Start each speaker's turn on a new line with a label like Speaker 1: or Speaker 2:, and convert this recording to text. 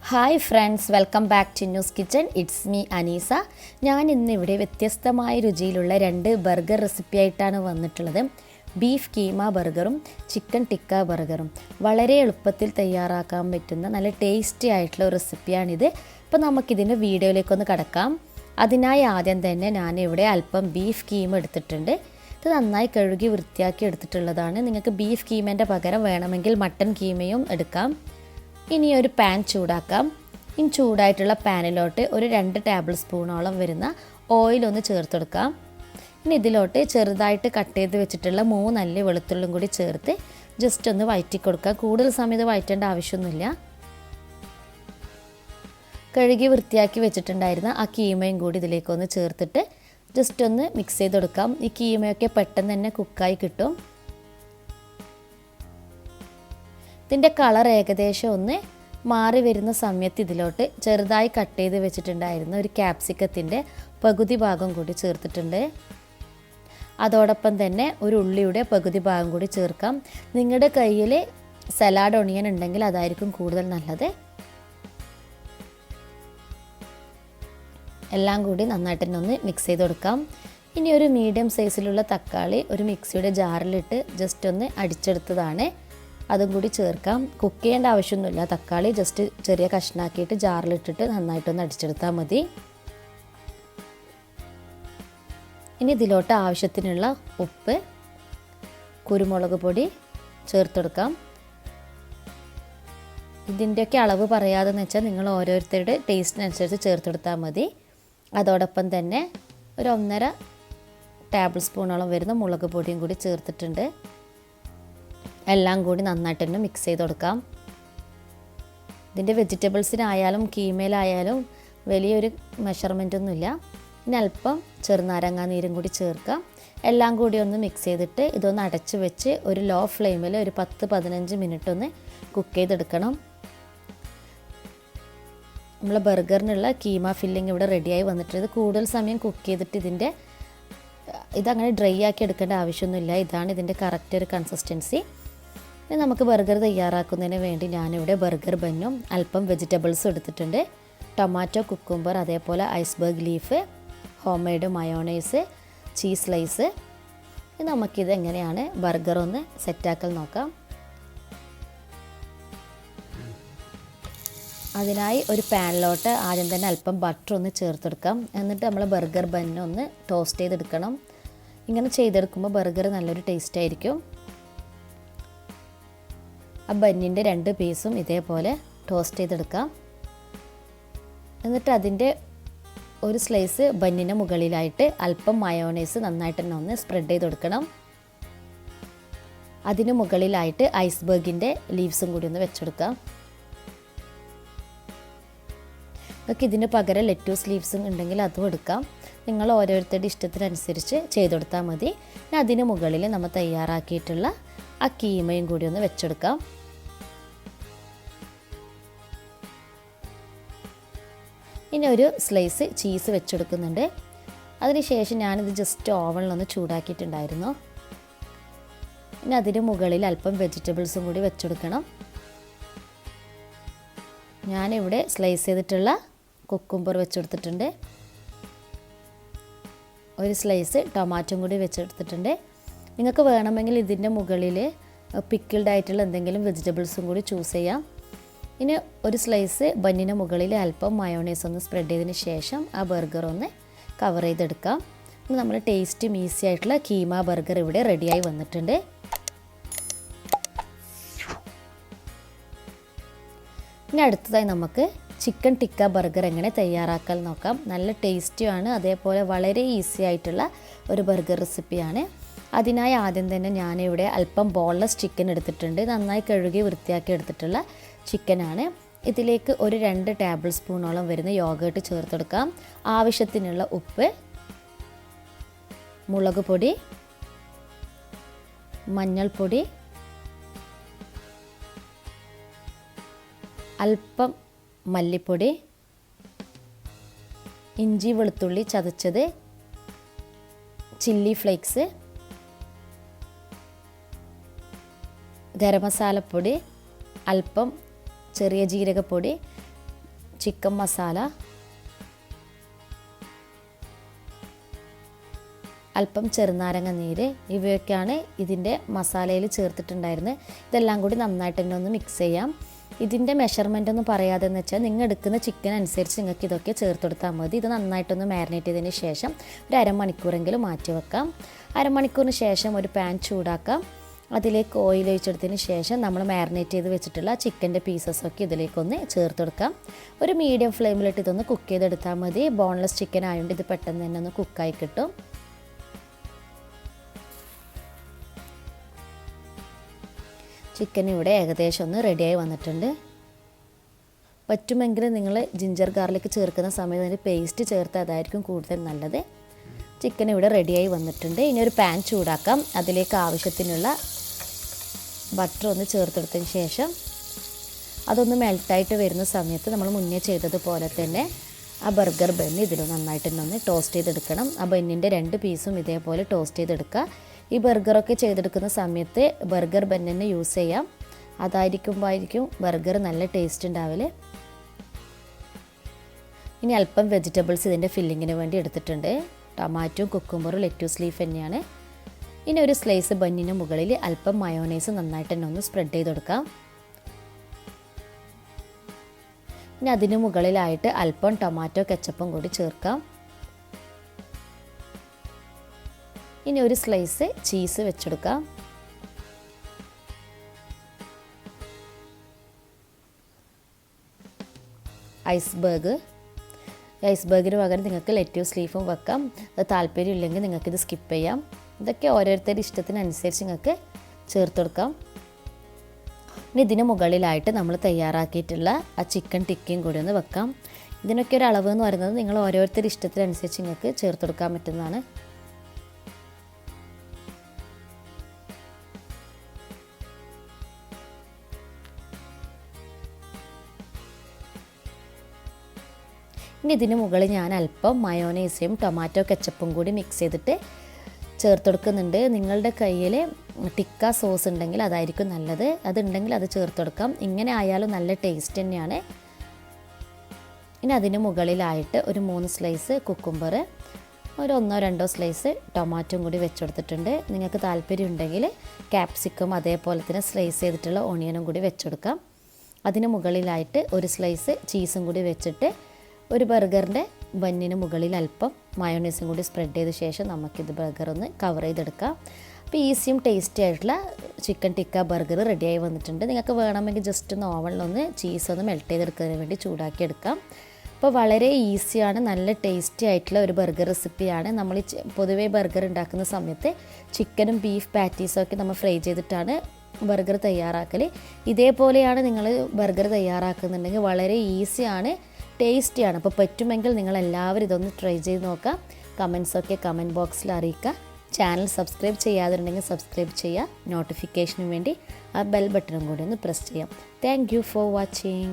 Speaker 1: Hi friends, welcome back to news kitchen. It's me Aneesa. ഞാൻ ഇന്നിവിടെ വ്യത്യസ്തമായ രുചിയിലുള്ള രണ്ട് ബർഗർ റെസിപ്പി ആയിട്ടാണ് വന്നിട്ടുള്ളത്. ബീഫ് കീമ ബർഗറും ചിക്കൻ ടിക്ക ബർഗറും വളരെ എളുപ്പത്തിൽ തയ്യാറാക്കാൻ പറ്റുന്ന നല്ല ടേസ്റ്റി ആയിട്ടുള്ള ഒരു റെസിപ്പിയാണിത്. അപ്പോൾ നമുക്കിതിൻ്റെ വീഡിയോയിലേക്കൊന്ന് കടക്കാം. അതിനായി ആദ്യം തന്നെ ഞാനിവിടെ അല്പം ബീഫ് കീമ എടുത്തിട്ടുണ്ട്. ഇത് നന്നായി കഴുകി വൃത്തിയാക്കി എടുത്തിട്ടുള്ളതാണ്. നിങ്ങൾക്ക് ബീഫ് കീമേൻ്റെ പകരം വേണമെങ്കിൽ മട്ടൻ കീമയും എടുക്കാം. ഇനി ഒരു പാൻ ചൂടാക്കാം. ഇനി ചൂടായിട്ടുള്ള പാനിലോട്ട് ഒരു 2 ടേബിൾ സ്പൂണോളം വരുന്ന ഓയിലൊന്ന് ചേർത്തെടുക്കാം. ഇനി ഇതിലോട്ട് ചെറുതായിട്ട് കട്ട് ചെയ്ത് വെച്ചിട്ടുള്ള 3 അല്ലി വെളുത്തുള്ളിയും കൂടി ചേർത്ത് ജസ്റ്റ് ഒന്ന് വഴറ്റി കൊടുക്കുക. കൂടുതൽ സമയം ഇത് വഴറ്റേണ്ട ആവശ്യമൊന്നുമില്ല. കഴുകി വൃത്തിയാക്കി വെച്ചിട്ടുണ്ടായിരുന്ന ആ കീമയും കൂടി ഇതിലേക്കൊന്ന് ചേർത്തിട്ട് ജസ്റ്റ് ഒന്ന് മിക്സ് ചെയ്ത് കൊടുക്കാം. ഈ കീമയൊക്കെ പെട്ടെന്ന് തന്നെ കുക്കായി കിട്ടും. ഇതിൻ്റെ കളർ ഏകദേശം ഒന്ന് മാറി വരുന്ന സമയത്ത് ഇതിലോട്ട് ചെറുതായി കട്ട് ചെയ്ത് വെച്ചിട്ടുണ്ടായിരുന്ന ഒരു ക്യാപ്സിക്കത്തിൻ്റെ പകുതി ഭാഗം കൂടി ചേർത്തിട്ടുണ്ട്. അതോടൊപ്പം തന്നെ ഒരു ഉള്ളിയുടെ പകുതി ഭാഗം കൂടി ചേർക്കാം. നിങ്ങളുടെ കയ്യിൽ സലാഡ് ഒണിയൻ ഉണ്ടെങ്കിൽ അതായിരിക്കും കൂടുതൽ നല്ലത്. എല്ലാം കൂടി നന്നായിട്ട് തന്നെ ഒന്ന് മിക്സ് ചെയ്ത് കൊടുക്കാം. ഇനി ഒരു മീഡിയം സൈസിലുള്ള തക്കാളി ഒരു മിക്സിയുടെ ജാറിലിട്ട് ജസ്റ്റ് ഒന്ന് അടിച്ചെടുത്തതാണ്. അതും കൂടി ചേർക്കാം. കുക്ക് ചെയ്യേണ്ട ആവശ്യമൊന്നുമില്ല. തക്കാളി ജസ്റ്റ് ചെറിയ കഷ്ണാക്കിയിട്ട് ജാറിലിട്ടിട്ട് നന്നായിട്ടൊന്ന് അടിച്ചെടുത്താൽ മതി. ഇനി ഇതിലോട്ട് ആവശ്യത്തിനുള്ള ഉപ്പ്, കുരുമുളക് പൊടി ചേർത്തെടുക്കാം. ഇതിൻ്റെയൊക്കെ അളവ് പറയാതെന്ന് വെച്ചാൽ നിങ്ങൾ ഓരോരുത്തരുടെ ടേസ്റ്റിനനുസരിച്ച് ചേർത്തെടുത്താൽ മതി. അതോടൊപ്പം തന്നെ ഒരു 1.5 ടേബിൾ സ്പൂണോളം വരുന്ന മുളക് പൊടിയും കൂടി ചേർത്തിട്ടുണ്ട്. എല്ലാം കൂടി നന്നായിട്ട് തന്നെ മിക്സ് ചെയ്ത് കൊടുക്കാം. ഇതിൻ്റെ വെജിറ്റബിൾസിനായാലും കീമയിലായാലും വലിയൊരു മെഷർമെൻ്റ് ഒന്നുമില്ല. ഇനി അല്പം ചെറുനാരങ്ങാ നീരും കൂടി ചേർക്കാം. എല്ലാം കൂടി ഒന്ന് മിക്സ് ചെയ്തിട്ട് ഇതൊന്ന് അടച്ച് വെച്ച് ഒരു ലോ ഫ്ലെയിമിൽ ഒരു 10-15 മിനിറ്റ് ഒന്ന് കുക്ക് ചെയ്തെടുക്കണം. നമ്മളെ ബർഗറിനുള്ള കീമ ഫില്ലിങ് ഇവിടെ റെഡിയായി വന്നിട്ടുണ്ട്. കൂടുതൽ സമയം കുക്ക് ചെയ്തിട്ട് ഇതങ്ങനെ ഡ്രൈ ആക്കി എടുക്കേണ്ട ആവശ്യമൊന്നുമില്ല. ഇതാണ് ഇതിൻ്റെ കറക്റ്റ് ഒരു കൺസിസ്റ്റൻസി. ഇനി നമുക്ക് ബർഗർ തയ്യാറാക്കുന്നതിന് വേണ്ടി ഞാനിവിടെ ബർഗർ ബന്നും അല്പം വെജിറ്റബിൾസും എടുത്തിട്ടുണ്ട്. ടൊമാറ്റോ, കുക്കുംബർ, അതേപോലെ iceberg leaf, home made mayonnaise, cheese slice. ഇനി നമുക്കിത് എങ്ങനെയാണ് ബർഗർ ഒന്ന് സെറ്റാക്കൽ നോക്കാം. അതിനായി ഒരു പാനിലോട്ട് ആദ്യം തന്നെ അല്പം ബട്ടർ ഒന്ന് ചേർത്തെടുക്കാം. എന്നിട്ട് നമ്മൾ ബർഗർ ബന്നൊന്ന് ടോസ്റ്റ് ചെയ്തെടുക്കണം. ഇങ്ങനെ ചെയ്തെടുക്കുമ്പോൾ ബർഗർ നല്ലൊരു ടേസ്റ്റ് ആയിരിക്കും. ആ ബന്നിൻ്റെ 2 പീസും ഇതേപോലെ ടോസ്റ്റ് ചെയ്തെടുക്കാം. എന്നിട്ട് അതിൻ്റെ ഒരു സ്ലൈസ് ബന്നിന് മുകളിലായിട്ട് അല്പം മയോണൈസ് നന്നായിട്ട് തന്നെ ഒന്ന് സ്പ്രെഡ് ചെയ്ത് കൊടുക്കണം. അതിന് മുകളിലായിട്ട് ഐസ്ബർഗിൻ്റെ ലീവ്സും കൂടി ഒന്ന് വെച്ചെടുക്കാം. നിങ്ങൾക്ക് ഇതിന് പകരം ലെറ്റൂസ് ലീവ്സും ഉണ്ടെങ്കിൽ അതും എടുക്കാം. നിങ്ങൾ ഓരോരുത്തരുടെ ഇഷ്ടത്തിനനുസരിച്ച് ചെയ്തെടുത്താൽ മതി. പിന്നെ അതിന് മുകളിൽ നമ്മൾ തയ്യാറാക്കിയിട്ടുള്ള ആ കീമയും കൂടി ഒന്ന് വെച്ചെടുക്കാം. ഇനി ഒരു സ്ലൈസ് ചീസ് വെച്ചെടുക്കുന്നുണ്ട്. അതിനുശേഷം ഞാനിത് ജസ്റ്റ് ഓവനിലൊന്ന് ചൂടാക്കിയിട്ടുണ്ടായിരുന്നു. ഇനി അതിന് മുകളിൽ അല്പം വെജിറ്റബിൾസും കൂടി വെച്ചെടുക്കണം. ഞാനിവിടെ സ്ലൈസ് ചെയ്തിട്ടുള്ള കുക്കുംബർ വെച്ചെടുത്തിട്ടുണ്ട്. ഒരു സ്ലൈസ് ടൊമാറ്റോയും കൂടി വെച്ചെടുത്തിട്ടുണ്ട്. നിങ്ങൾക്ക് വേണമെങ്കിൽ ഇതിൻ്റെ മുകളിൽ പിക്കിൾഡ് ആയിട്ടുള്ള എന്തെങ്കിലും വെജിറ്റബിൾസും കൂടി ചൂസ് ചെയ്യാം. ഇനി ഒരു സ്ലൈസ് ബന്നിന് മുകളിൽ അല്പം മയോണൈസ് ഒന്ന് സ്പ്രെഡ് ചെയ്തതിന് ശേഷം ആ ബർഗർ ഒന്ന് കവർ ചെയ്തെടുക്കാം. നമ്മൾ ടേസ്റ്റും ഈസി ആയിട്ടുള്ള കീമ ബർഗർ ഇവിടെ റെഡിയായി വന്നിട്ടുണ്ട്. ഇനി അടുത്തതായി നമുക്ക് ചിക്കൻ ടിക്ക ബർഗർ എങ്ങനെ തയ്യാറാക്കാൻ നോക്കാം. നല്ല ടേസ്റ്റിയാണ്, അതേപോലെ വളരെ ഈസി ആയിട്ടുള്ള ഒരു ബർഗർ റെസിപ്പിയാണ്. അതിനായി ആദ്യം തന്നെ ഞാനിവിടെ അല്പം ബോൺലെസ് ചിക്കൻ എടുത്തിട്ടുണ്ട്. നന്നായി കഴുകി വൃത്തിയാക്കി എടുത്തിട്ടുള്ള ചിക്കനാണ്. ഇതിലേക്ക് ഒരു 2 ടേബിൾ സ്പൂണോളം വരുന്ന യോഗേർട്ട് ചേർത്തെടുക്കാം. ആവശ്യത്തിനുള്ള ഉപ്പ്, മുളക് പൊടി, മഞ്ഞൾപ്പൊടി, അല്പം മല്ലിപ്പൊടി, ഇഞ്ചി വെളുത്തുള്ളി ചതച്ചത്, ചില്ലി ഫ്ലേക്സ്, ഗരം മസാലപ്പൊടി, അല്പം ചെറിയ ജീരകപ്പൊടി, ചിക്കൻ മസാല, അല്പം ചെറുനാരങ്ങ നീര്, ഇവയൊക്കെയാണ് ഇതിൻ്റെ മസാലയിൽ ചേർത്തിട്ടുണ്ടായിരുന്നത്. ഇതെല്ലാം കൂടി നന്നായിട്ട് തന്നെ ഒന്ന് മിക്സ് ചെയ്യാം. ഇതിൻ്റെ മെഷർമെൻ്റ് ഒന്നും പറയാതെന്ന് വെച്ചാൽ നിങ്ങൾ എടുക്കുന്ന ചിക്കൻ അനുസരിച്ച് നിങ്ങൾക്ക് ഇതൊക്കെ ചേർത്തെടുത്താൽ മതി. ഇത് നന്നായിട്ടൊന്ന് മാരിനേറ്റ് ചെയ്തതിന് ശേഷം ഒരു അരമണിക്കൂറെങ്കിലും മാറ്റി വെക്കാം. അരമണിക്കൂറിന് ശേഷം ഒരു പാൻ ചൂടാക്കാം. അതിലേക്ക് ഓയിൽ ഒഴിച്ചെടുത്തതിന് ശേഷം നമ്മൾ മാരിനേറ്റ് ചെയ്ത് വെച്ചിട്ടുള്ള ചിക്കൻ്റെ പീസസൊക്കെ ഇതിലേക്കൊന്ന് ചേർത്തെടുക്കാം. ഒരു മീഡിയം ഫ്ലെയിമിലിട്ട് ഇതൊന്ന് കുക്ക് ചെയ്തെടുത്താൽ മതി. ബോൺലെസ് ചിക്കൻ ആയതുകൊണ്ട് ഇത് പെട്ടെന്ന് തന്നെ ഒന്ന് കുക്കായി കിട്ടും. ചിക്കൻ ഇവിടെ ഏകദേശം ഒന്ന് റെഡിയായി വന്നിട്ടുണ്ട്. പറ്റുമെങ്കിൽ നിങ്ങൾ ജിഞ്ചർ ഗാർലിക് ചേർക്കുന്ന സമയത്ത് അതിൻ്റെ പേസ്റ്റ് ചേർത്ത് അതായിരിക്കും കൂടുതൽ നല്ലത്. ചിക്കൻ ഇവിടെ റെഡിയായി വന്നിട്ടുണ്ട്. ഇനി ഒരു പാൻ ചൂടാക്കാം. അതിലേക്ക് ആവശ്യത്തിനുള്ള ബട്ടർ ഒന്ന് ചേർത്തെടുത്തതിന് ശേഷം അതൊന്ന് മെൽട്ടായിട്ട് വരുന്ന സമയത്ത് നമ്മൾ മുന്നേ ചെയ്തതുപോലെ തന്നെ ആ ബർഗർ ബണ്ണ് ഇതിൽ നന്നായിട്ട് ഒന്ന് ടോസ്റ്റ് ചെയ്തെടുക്കണം. ആ ബണ്ണിൻ്റെ 2 പീസും ഇതേപോലെ ടോസ്റ്റ് ചെയ്തെടുക്കുക. ഈ ബർഗറൊക്കെ ചെയ്തെടുക്കുന്ന സമയത്ത് ബർഗർ ബണ്ണ് തന്നെ യൂസ് ചെയ്യാം. അതായിരിക്കുമ്പോഴായിരിക്കും ബർഗർ നല്ല ടേസ്റ്റ് ഉണ്ടാവില്ല. ഇനി അല്പം വെജിറ്റബിൾസ് ഇതിൻ്റെ ഫില്ലിങ്ങിന് വേണ്ടി എടുത്തിട്ടുണ്ട്. ടൊമാറ്റോ, കുക്കുംബറും, ലെറ്റൂസ് ലീഫ് തന്നെയാണ്. ഇനി ഒരു സ്ലൈസ് ബണ്ണിന് മുകളിൽ അല്പം മയോണൈസ് നന്നായിട്ട് തന്നെ ഒന്ന് സ്പ്രെഡ് ചെയ്ത് കൊടുക്കാം. ഇനി അതിന് മുകളിലായിട്ട് അല്പം ടൊമാറ്റോ കെച്ചപ്പും കൂടി ചേർക്കാം. ഇനി ഒരു സ്ലൈസ് ചീസ് വെച്ചെടുക്കാം. ഐസ്ബർഗിന് പകരം നിങ്ങൾക്ക് ലെറ്റ്യൂസ് ലീഫും വെക്കാം. അത് താല്പര്യം ഇല്ലെങ്കിൽ നിങ്ങൾക്കിത് സ്കിപ്പ് ചെയ്യാം. ഇതൊക്കെ ഓരോരുത്തരുടെ ഇഷ്ടത്തിനനുസരിച്ച് നിങ്ങൾക്ക് ചേർത്ത് കൊടുക്കാം. ഇനി ഇതിന് മുകളിലായിട്ട് നമ്മൾ തയ്യാറാക്കിയിട്ടുള്ള ആ ചിക്കൻ ടിക്കയും കൂടി ഒന്ന് വെക്കാം. ഇതിനൊക്കെ ഒരു അളവ് എന്ന് പറയുന്നത് നിങ്ങൾ ഓരോരുത്തരുടെ ഇഷ്ടത്തിനനുസരിച്ച് നിങ്ങൾക്ക് ചേർത്ത് കൊടുക്കാൻ പറ്റുന്നതാണ്. ഇനി ഇതിന് മുകളിൽ ഞാൻ അല്പം മയോനൈസും ടൊമാറ്റോ കെച്ചപ്പും കൂടി മിക്സ് ചെയ്തിട്ട് ചേർത്ത് കൊടുക്കുന്നുണ്ട്. നിങ്ങളുടെ കയ്യിൽ ടിക്ക സോസ് ഉണ്ടെങ്കിൽ അതായിരിക്കും നല്ലത്. അതുണ്ടെങ്കിൽ അത് ചേർത്ത് കൊടുക്കാം. ഇങ്ങനെ ആയാലും നല്ല ടേസ്റ്റ് തന്നെയാണ്. ഇനി അതിന് മുകളിലായിട്ട് ഒരു 3 സ്ലൈസ് കുക്കുംബർ, ഒരു 1-2 സ്ലൈസ് ടൊമാറ്റോയും കൂടി വെച്ചെടുത്തിട്ടുണ്ട്. നിങ്ങൾക്ക് താല്പര്യം ഉണ്ടെങ്കിൽ ക്യാപ്സിക്കം അതേപോലെ തന്നെ സ്ലൈസ് ചെയ്തിട്ടുള്ള ഓണിയനും കൂടി വെച്ചെടുക്കാം. അതിന് മുകളിലായിട്ട് ഒരു സ്ലൈസ് ചീസും കൂടി വെച്ചിട്ട് ഒരു ബർഗറിൻ്റെ ബന്നിന് മുകളിൽ അല്പം മയോണൈസും കൂടി സ്പ്രെഡ് ചെയ്ത ശേഷം നമുക്കിത് ബർഗർ ഒന്ന് കവർ ചെയ്തെടുക്കാം. അപ്പോൾ ഈസിയും ടേസ്റ്റി ആയിട്ടുള്ള ചിക്കൻ ടിക്ക ബർഗർ റെഡിയായി വന്നിട്ടുണ്ട്. നിങ്ങൾക്ക് വേണമെങ്കിൽ ജസ്റ്റ് ഒന്ന് ഓവനിലൊന്ന് ചീസൊന്ന് മെൽറ്റ് ചെയ്തെടുക്കുന്നതിന് വേണ്ടി ചൂടാക്കി എടുക്കാം. അപ്പോൾ വളരെ ഈസിയാണ്, നല്ല ടേസ്റ്റി ആയിട്ടുള്ള ഒരു ബർഗർ റെസിപ്പിയാണ്. നമ്മൾ പൊതുവേ ബർഗർ ഉണ്ടാക്കുന്ന സമയത്ത് ചിക്കനും ബീഫ് പാറ്റീസൊക്കെ നമ്മൾ ഫ്രൈ ചെയ്തിട്ടാണ് ബർഗർ തയ്യാറാക്കൽ. ഇതേപോലെയാണ് നിങ്ങൾ ബർഗർ തയ്യാറാക്കുന്നുണ്ടെങ്കിൽ വളരെ ഈസിയാണ്, ടേസ്റ്റിയാണ്. അപ്പോൾ പറ്റുമെങ്കിൽ നിങ്ങളെല്ലാവരും ഇതൊന്ന് ട്രൈ ചെയ്ത് നോക്കാം. കമൻസൊക്കെ കമൻറ്റ് ബോക്സിൽ അറിയിക്കുക. ചാനൽ സബ്സ്ക്രൈബ് ചെയ്യാതിരുന്നെങ്കിൽ സബ്സ്ക്രൈബ് ചെയ്യുക. നോട്ടിഫിക്കേഷന് വേണ്ടി ആ ബെൽ ബട്ടണും കൂടി ഒന്ന് പ്രസ് ചെയ്യാം. Thank you for watching.